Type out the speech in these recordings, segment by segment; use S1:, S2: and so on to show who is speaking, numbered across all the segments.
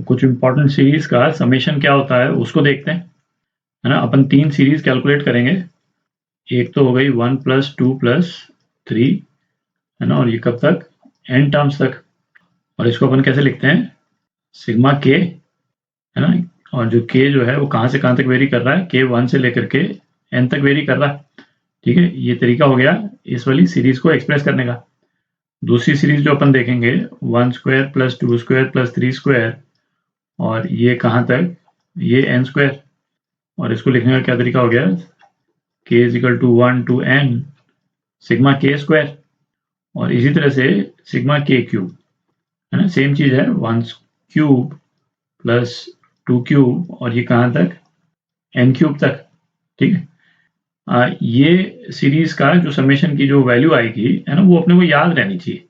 S1: कुछ important series का summation क्या होता है उसको देखते हैं, है ना। अपन 3 सीरीज कैलकुलेट करेंगे। एक तो हो गई 1 + 2 + 3, है ना, और ये कब तक, n टर्म्स तक। और इसको अपन कैसे लिखते हैं, सिग्मा k, है ना। और जो k जो है वो कहाँ से कहाँ तक वेरी कर रहा है, k 1 से लेकर के n तक वेरी कर रहा है। ठीक है, ये तरीका हो गया इस वाली सीरीज को एक्सप्रेस करने का। दूसरी सीरीज जो अपन देखेंगे 1² + 2² + 3², और ये कहाँ तक, ये n²। और इसको लिखने का क्या तरीका हो गया, k = 1 to n sigma k²। और इसी तरह से सिग्मा k³, है ना, सेम चीज है, 1³ + 2³ और ये कहाँ तक, n³ तक। ठीक है, ये सीरीज का जो समेशन की जो वैल्यू आएगी, है ना, वो अपने को याद रहनी चाहिए,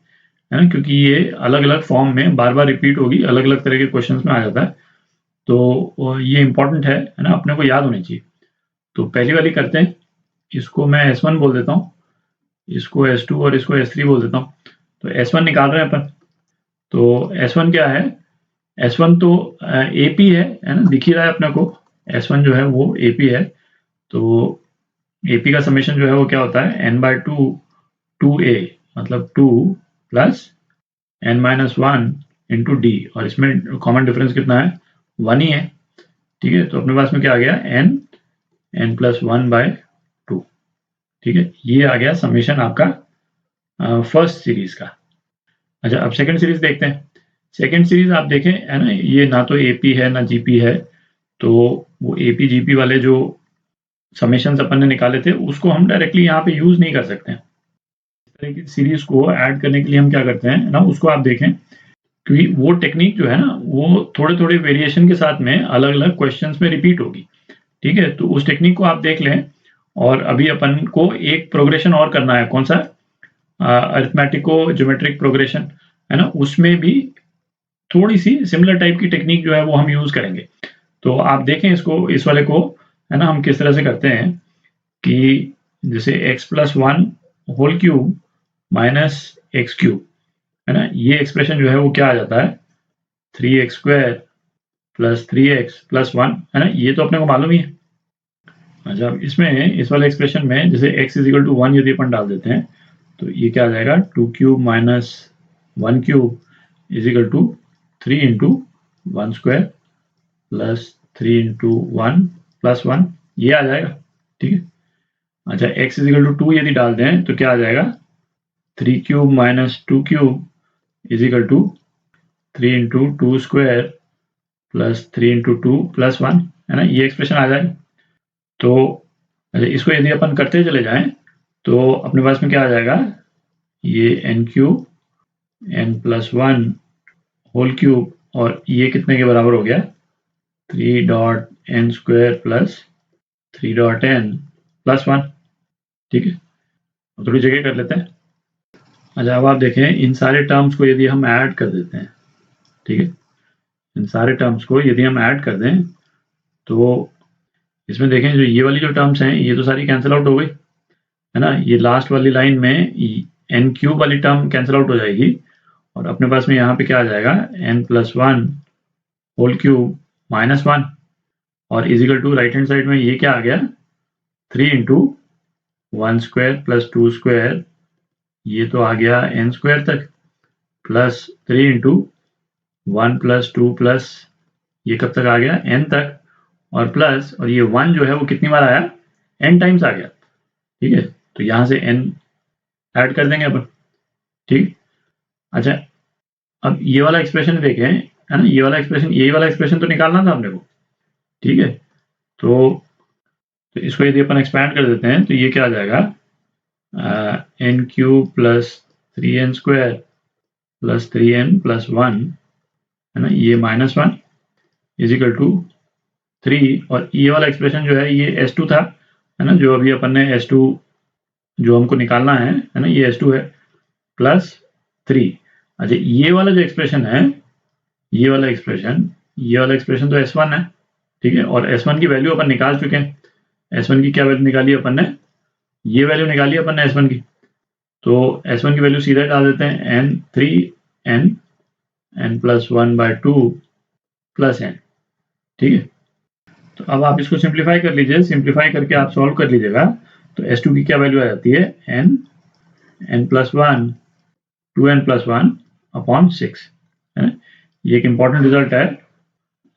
S1: है ना, क्योंकि ये अलग अलग फॉर्म में बार बार रिपीट होगी, अलग अलग तरह के क्वेश्चंस में आ जाता है। तो ये इंपॉर्टेंट है ना, अपने को याद होनी चाहिए। तो पहली वाली करते हैं, इसको मैं S1 बोल देता हूँ, इसको S2 और इसको S3 बोल देता हूँ। तो S1 निकाल रहे हैं अपन। तो S1 क्या है, S1 तो AP है ना, दिख ही रहा है अपने को। S1 जो है वो AP है। तो AP का समेशन जो है वो क्या होता है, n/2 2a, मतलब 2 + n-1 × d, और इसमें कॉमन डिफरेंस कितना है, 1 ही है। ठीक है, तो अपने पास में क्या आ गया, n+1/2। ठीक है, ये आ गया समेशन आपका फर्स्ट सीरीज का। अच्छा, अब सेकंड सीरीज देखते हैं। सेकंड सीरीज आप देखें, है ना, ये ना तो AP है ना GP है। तो वो AP GP वाले जो समेशंस अपन ने निकाले थे उसको हम डायरेक्टली यहाँ पे यूज नहीं कर सकते हैं। इस तरह की सीरीज को ऐड करने के लिए हम क्या करते हैं ना, उसको आप देखें, क्योंकि वो टेक्निक जो है ना वो थोड़े थोड़े वेरिएशन के साथ में अलग अलग क्वेश्चंस में रिपीट होगी। ठीक है, तो उस टेक्निक को आप देख लें। और अभी अपन को एक प्रोग्रेशन और करना है, कौन सा, अरिथमेटिको ज्योमेट्रिक प्रोग्रेशन, है ना, उसमें भी थोड़ी सी सिमिलर टाइप की टेक्निक जो है वो हम यूज करेंगे। तो आप देखें इसको, इस वाले को, है ना, हम किस तरह से करते हैं कि जैसे x+1³ - x³, है ना, ये एक्सप्रेशन जो है वो क्या आ जाता है, 3x² + 3x + 1, है ना, ये तो अपने को मालूम ही है। अच्छा, इसमें इस वाले एक्सप्रेशन में जैसे x = 1 यदि अपन डाल देते हैं तो ये क्या आ जाएगा, 2³ - 1³ = 3 × 1² + 3 × 1 + 1, ये आ जाएगा। ठीक है, अच्छा, x = 2 यदि डाल दें तो क्या आ जाएगा, 3³ - 2³ = 3 × 2² + 3 × 2 + 1, है ना, ये एक्सप्रेशन आ जाएगा। तो अच्छा, इसको यदि अपन करते चले जाएं तो अपने पास में क्या आ जाएगा, ये n³ n+1³ और ये कितने के बराबर हो गया, 3.n² + 3.n + 1। ठीक है, थोड़ी जगह कर लेते हैं। अच्छा, अब आप देखें, इन सारे टर्म्स को यदि हम ऐड कर देते हैं, ठीक है, इन सारे टर्म्स को यदि हम ऐड कर दें तो इसमें देखें, जो ये वाली जो टर्म्स हैं ये तो सारी कैंसिल आउट हो गई, है ना। ये लास्ट वाली लाइन में n³ वाली टर्म कैंसिल आउट हो जाएगी और अपने पास में यहाँ पे क्या आ जाएगा, n+1³ - 1, और = राइट हैंड साइड में ये क्या आ गया, 3 × 1² + 2², ये तो आ गया n² तक, प्लस 3 × 1 + 2 प्लस ये कब तक आ गया, n तक, और प्लस, और ये 1 जो है वो कितनी बार आया, n टाइम्स आ गया। ठीक है, तो यहाँ से n ऐड कर देंगे अपन। ठीक, अच्छा, अब ये वाला एक्सप्रेशन देखें, है ना, ये वाला एक्सप्रेशन, यही वाला एक्सप्रेशन तो निकालना था अपने को। ठीक है, तो इसको यदि अपन एक्सपैंड कर देते हैं तो ये क्या आ जाएगा, n³ + 3n² + 3n + 1, है ना, ये -1 = 3, और ये वाला एक्सप्रेशन जो है ये S2 था, है ना, जो अभी अपन ने S2 जो हमको निकालना है ना, ये S2 है, +3। अच्छा, ये वाला जो एक्सप्रेशन है, ये वाला एक्सप्रेशन तो S1 है। ठीक है, और S1 की वैल्यू अपन निकाल चुके हैं। S1 की क्या वैल्यू निकाली अपन ने, ये वैल्यू निकाली अपन ने S1 की। तो S1 की वैल्यू सीधा डाल देते हैं, n+1/2 प्लस एन, ठीक है। तो अब आप इसको सिंप्लीफाई कर लीजिए, सिंप्लीफाई करके आप सॉल्व कर लीजिएगा। तो S2 की क्या वैल्यू आ जाती है, n plus one 2n plus one upon 6, है। ये एक इंपॉर्टेंट रिजल्ट है,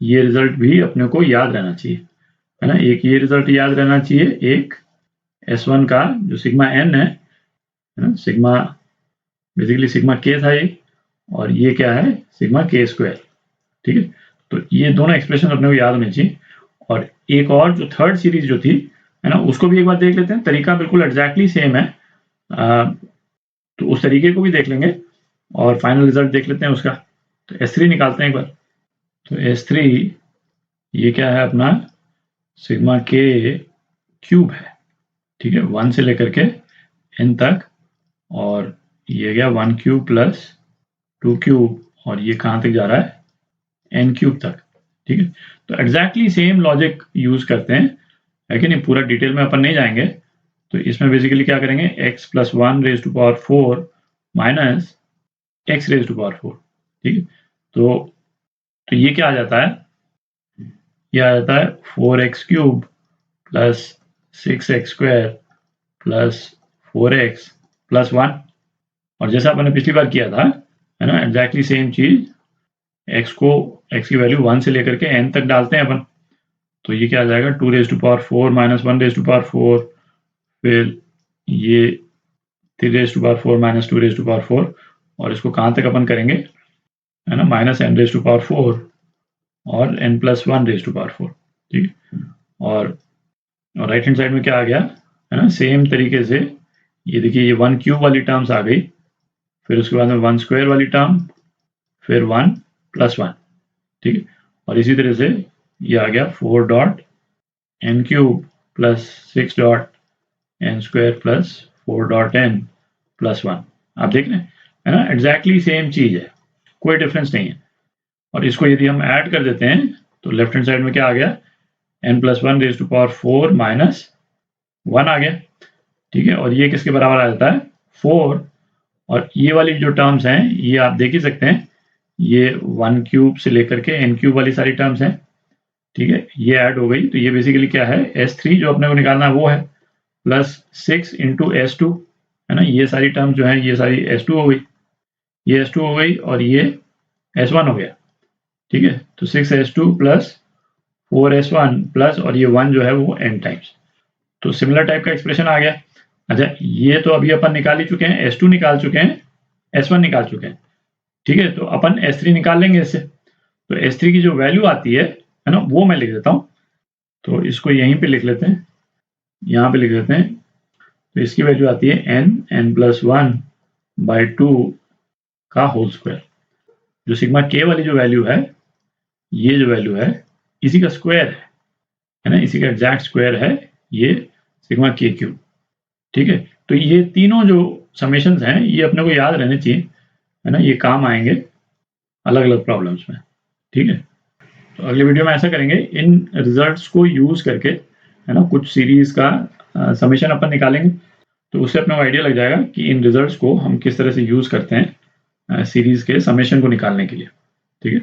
S1: ये रिजल्ट भी अपने को याद रहना चाहिए, है ना। एक ये रिजल्ट याद रहना चाहिए, एक S1 का जो सिग्मा n है ना, सिग्मा बेसिकली सिग्मा k था ये, और ये क्या है, सिग्मा k स्क्वायर, ठीक है। तो ये दोनों एक्सप्रेशन अपने को याद होनी चाहिए। और एक और जो थर्ड सीरीज जो थी, है ना, उसको भी एक बार देख लेते हैं। तरीका बिल्कुल एग्जैक्टली सेम है, तो उस तरीके को भी देख लेंगे और फाइनल रिजल्ट देख लेते हैं उसका। तो S3 निकालते हैं एक बार। तो S3 ये क्या है अपना, सिग्मा k क्यूब है, ठीक है, 1 से लेकर के n तक, और ये गया 1 क्यूब प्लस 2 क्यूब, और ये कहाँ तक जा रहा है, n क्यूब तक, ठीक है। तो एग्जैक्टली सेम लॉजिक यूज करते हैं, है कि नहीं। पूरा डिटेल में अपन नहीं जाएंगे। तो इसमें बेसिकली क्या करेंगे, x plus 1 raise to power 4 minus x raise to power 4, ठीक है। तो ये क्या आ जाता है, ये आ जाता है 4x cube plus 6x square plus 4x plus 1। और जैसा अपन ने पिछली बार किया था, है ना, एग्जैक्टली सेम चीज, x की वैल्यू 1 से लेकर के n तक डालते हैं अपन। तो ये क्या आ जाएगा, 2 raise to power 4 minus 1 raise to power 4, फिर ये 3 raise to power 4 minus 2 raise to power 4, और इसको कहाँ तक अपन करेंगे, है ना, minus n raise to power 4 और n plus 1 raise to power 4, ठीक है। और राइट हैंड साइड में क्या आ गया, है ना, सेम तरीके से ये देखिए, ये 1 क्यूब वाली टर्म्स आ गई, फिर उसके बाद में 1 स्क्वायर वाली टर्म, फिर 1 प्लस 1, ठीक है। और इसी तरह से ये आ गया 4 dot n cube plus 6 dot n square plus 4 dot n plus 1। आप देख रहे हैं, है ना, एग्जैक्टली सेम चीज है, कोई डिफरेंस नहीं है। और इसको यदि हम ऐड कर देते हैं तो लेफ्ट हैंड साइड में क्या आ गया, n plus 1 raise to power 4 minus 1 आ गया, ठीक है। और ये किसके बराबर आ जाता है, 4। और ये वाली जो टर्म्स हैं ये आप देख ही सकते हैं, ये 1 क्यूब से लेकर के n क्यूब वाली सारी टर्म्स हैं, ठीक है, ये ऐड हो गई। तो ये बेसिकली क्या है, S3 जो अपने को निकालना है वो है, प्लस 6 इंटू S2, है ना, ये सारी टर्म्स जो है ये सारी S2 हो गई, ये S2 हो गई, और ये S1 हो गया, ठीक है। तो 6S2 प्लस 4S1 प्लस, और ये 1 जो है वो n टाइम्स। तो सिमिलर टाइप का एक्सप्रेशन आ गया। अच्छा, ये तो अभी अपन निकाल ही चुके हैं, S2 निकाल चुके हैं, S1 निकाल चुके हैं, ठीक है। तो अपन S3 निकाल लेंगे इससे। तो S3 की जो वैल्यू आती है ना, वो मैं लिख देता हूँ। तो इसको यहीं पे लिख लेते हैं, यहाँ पे लिख देते हैं। तो इसकी वैल्यू आती है n प्लस 1 बाई 2 का होल स्क्वायर। जो सिग्मा k वाली जो वैल्यू है, ये जो वैल्यू है इसी का स्क्वायर है ना, इसी का एग्जैक्ट स्क्वायर है ये सिग्मा k क्यूब, ठीक है। तो ये तीनों जो समेशंस हैं ये अपने को याद रहने चाहिए, है ना, ये काम आएंगे अलग अलग प्रॉब्लम्स में, ठीक है। तो अगले वीडियो में ऐसा करेंगे, इन रिजल्ट्स को यूज करके, है ना, कुछ सीरीज का समेशन अपन निकालेंगे। तो उससे अपने को आइडिया लग जाएगा कि इन रिजल्ट्स को हम किस तरह से यूज करते हैं सीरीज के समेशन को निकालने के लिए, ठीक है।